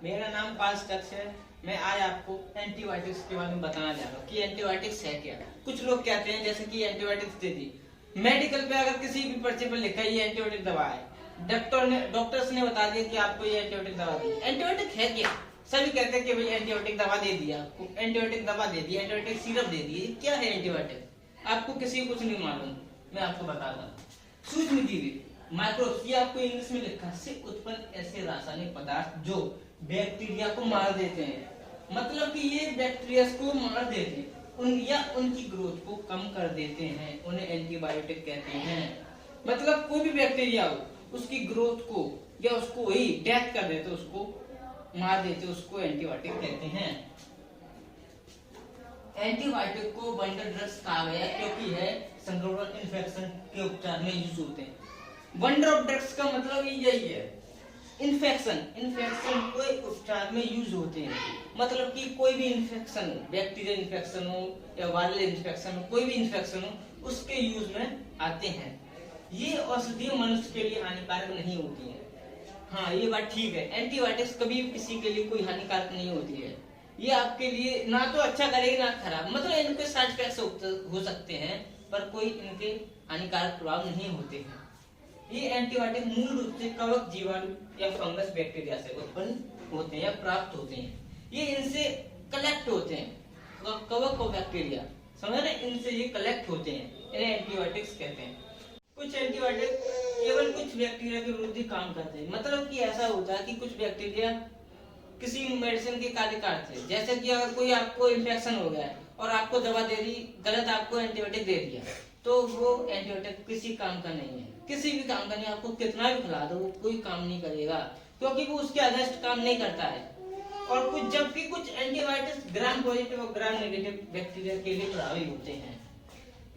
मेरा नाम पाल स्टक्स है। मैं आज आपको एंटीबायोटिक्स के बारे में बताना जा रहा हूँ कि एंटीबायोटिक्स है क्या। कुछ लोग कहते हैं जैसे कि एंटीबायोटिक्स दे दी, मेडिकल पे अगर किसी भी पर्चे पर लिखा है ये एंटीबायोटिक दवा है, डॉक्टर्स ने बता दिया कि आपको ये एंटीबायोटिक दवा दी। एंटीबायोटिक है क्या? सभी कहते हैं कि भाई एंटीबायोटिक दवा दे दिया आपको, एंटीबायोटिक दवा दे दी, एंटीबायोटिक सिरप दे दी। क्या है एंटीबायोटिक? आपको किसी को कुछ नहीं मालूम, मैं आपको बताता हूँ। सूक्ष्म जीवी माइक्रोब्स, ये आपको इंग्लिश में लिखा है, से उत्पन्न ऐसे रासायनिक पदार्थ जो बैक्टीरिया को मार देते हैं। मतलब कि ये बैक्टीरिया को मार देते हैं उनकी ग्रोथ को कम कर देते हैं, उन्हें एंटीबायोटिक कहते हैं। मतलब कोई भी बैक्टीरिया हो, उसकी ग्रोथ को या उसको वही डेथ कर देते, उसको मार देते, उसको एंटीबायोटिक कहते हैं। एंटीबायोटिक को वंडर ड्रग्स कहा गया क्योंकि है संक्रमण इन्फेक्शन के उपचार में यूज होते हैं। वंडर ऑफ ड्रग्स का मतलब यही है, इन्फेक्शन कोई उपचार में यूज होते हैं। मतलब कि कोई भी इन्फेक्शन, बैक्टीरियल इन्फेक्शन हो या वायरल इन्फेक्शन हो, कोई भी इन्फेक्शन हो, उसके यूज में आते हैं। ये औषधि मनुष्य के लिए हानिकारक नहीं होती है। हाँ, ये बात ठीक है, एंटीबायोटिक्स कभी किसी के लिए कोई हानिकारक नहीं होती है। ये आपके लिए ना तो अच्छा करेगी ना खराब, मतलब इनके साइड इफेक्ट्स हो सकते हैं पर कोई इनके हानिकारक प्रभाव नहीं होते हैं। ये एंटीबायोटिक मूल रूप से कवक जीवाणु या फंगस बैक्टीरिया से उत्पन्न होते हैं या प्राप्त होते हैं। ये इनसे कलेक्ट होते हैं, कवक और बैक्टीरिया समझ रहे, इनसे ये कलेक्ट होते हैं, इन्हें एंटीबायोटिक्स कहते हैं। कुछ एंटीबायोटिक केवल कुछ बैक्टीरिया के विरुद्ध ही काम करते हैं। मतलब कि ऐसा होता है कि कुछ बैक्टीरिया किसी मेडिसिन के कार्यकार थे। जैसे कि अगर कोई आपको इन्फेक्शन हो गया है और आपको दवा दे दी, गलत आपको एंटीबायोटिक दे दिया, तो वो एंटीबायोटिक किसी काम का नहीं है, किसी भी काम का नहीं। आपको कितना भी खिला दो वो कोई काम नहीं करेगा, क्योंकि वो उसके अगेंस्ट काम नहीं करता है। और कुछ जबकि कुछ एंटीबायोटिक्स ग्राम पॉजिटिव और ग्राम नेगेटिव बैक्टीरिया के लिए प्रभावी होते हैं।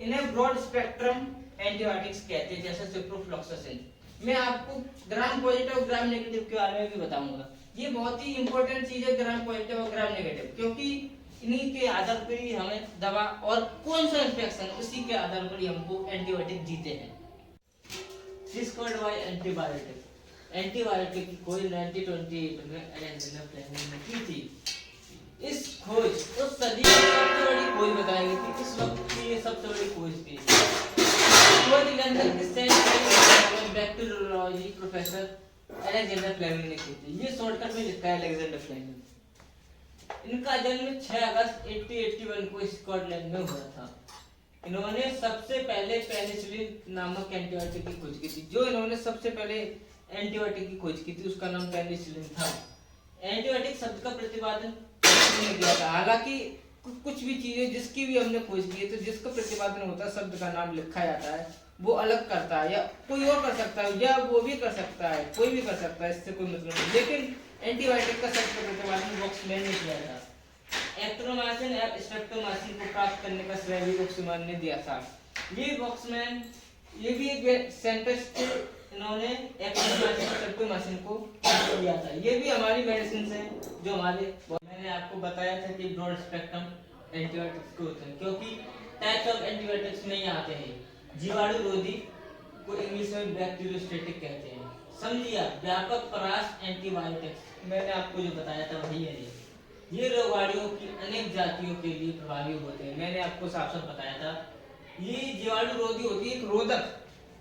इन्हें ब्रॉड स्पेक्ट्रम एंटीबायोटिक्स कहते हैं, जैसे सिप्रोफ्लॉक्सासिन। मैं आपको ग्राम पॉजिटिव और ग्राम नेगेटिव के बारे में भी बताऊंगा। ये बहुत ही इंपॉर्टेंट चीज है, ग्राम पॉजिटिव और ग्राम नेगेटिव, क्योंकि इन्हीं के आधार पर ही हमें दवा और कौन सा इन्फेक्शन, उसी के आधार पर ही हमको एंटीबायोटिक जीते हैं। Discovered by antibiotic. एंटीबायोटिक की खोज 1928 में अलेक्जेंडर फ्लेमिंग ने की थी। इस खोज उस सदी की सबसे बड़ी खोज बताई गई थी। इस वक्त की ये सबसे बड़ी खोज थी। खोज लंदन के saint bacteriology professor Alexander Fleming ने की थी। ये शॉर्टकट में लिखा है अलेक्जेंडर फ्लेमिंग। इनका जन्म 6 अगस्त 1881 को स्कॉटलैंड में हुआ था। इन्होंने सबसे पहले पेनिसिलिन नामक एंटीबायोटिक की खोज की थी। जो इन्होंने सबसे पहले एंटीबायोटिक की खोज की थी उसका नाम पेनिसिलिन था। एंटीबायोटिक शब्द का प्रतिपादन नहीं किया था। हालांकि कुछ भी चीजें जिसकी भी हमने खोज की है, तो जिसका प्रतिपादन होता है, शब्द का नाम लिखा जाता है, वो अलग करता है या कोई और कर सकता है या वो भी कर सकता है, कोई भी कर सकता है, इससे कोई मतलब नहीं। लेकिन एंटीबायोटिक का शब्द का प्रतिपादन बॉक्समैन ने किया था। एक्ट्रोमाइसिन या स्ट्रेप्टोमाइसिन को प्राप्त करने का श्रेय भी बॉक्समैन ने दिया था। ये बॉक्समैन, ये भी एक साइंटिस्ट, इन्होंने एक्ट्रोमाइसिन स्ट्रेप्टोमाइसिन को प्राप्त किया था। ये भी हमारी मेडिसिन है जो हमारे, मैंने आपको बताया था कि ब्रॉड स्पेक्ट्रम एंटीबायोटिक्स को होते हैं, क्योंकि टाइप्स ऑफ एंटीबायोटिक्स में ही आते हैं। जीवाणु रोधी को इंग्लिश में बैक्टीरियोस्टैटिक कहते हैं। समझिए, व्यापक परास एंटीबायोटिक्स मैंने आपको जो बताया था वही है। ये रोगाणुओं की अनेक जातियों के लिए प्रभावी होते हैं। मैंने आपको साफ साफ बताया था। ये जीवाणु रोधी होती है, एक रोधक,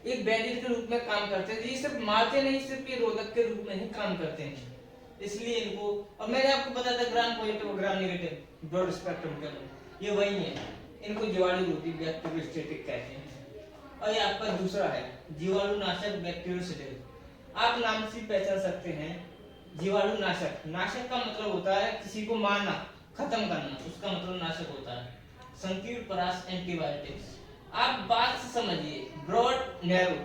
एक बैरियर के रूप में काम करते हैं। ये सिर्फ मारते नहीं, सिर्फ ये रोधक के रूप में ही काम करते हैं, इसलिए इनको। और मैंने आपको बताया था ग्राम पॉजिटिव और ग्राम नेगेटिव ब्रॉड स्पेक्ट्रम का, ये वही है। इनको जीवाणु रोधी बैक्टीरियोस्टैटिक कहते हैं। और ये आपका दूसरा है जीवाणु नाशक बैक्टीरियोस्टैटिक। आप नाम से पहचान सकते हैं जीवाणु नाशक। नाशक का मतलब होता है किसी को मारना, खत्म करना, उसका मतलब नाशक होता है। संकीर्ण परास एंटीबायोटिक्स, आप बात से समझिए, ब्रॉड नैरो,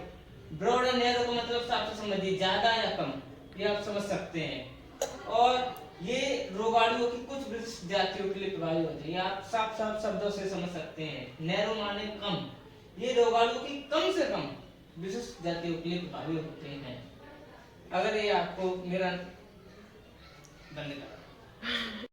ब्रॉड और नैरो का मतलब साफ से समझिए, ज्यादा या कम, ये आप समझ सकते हैं। और ये रोगाणुओं की कुछ विशिष्ट जातियों के लिए प्रभावी होते हैं, आप साफ साफ शब्दों से समझ सकते हैं। नैरो माने कम, ये रोगाणुओं की कम से कम विशिष्ट जातियों के लिए प्रभावी होते हैं। अगर ये आपको मेरा धन्यवाद।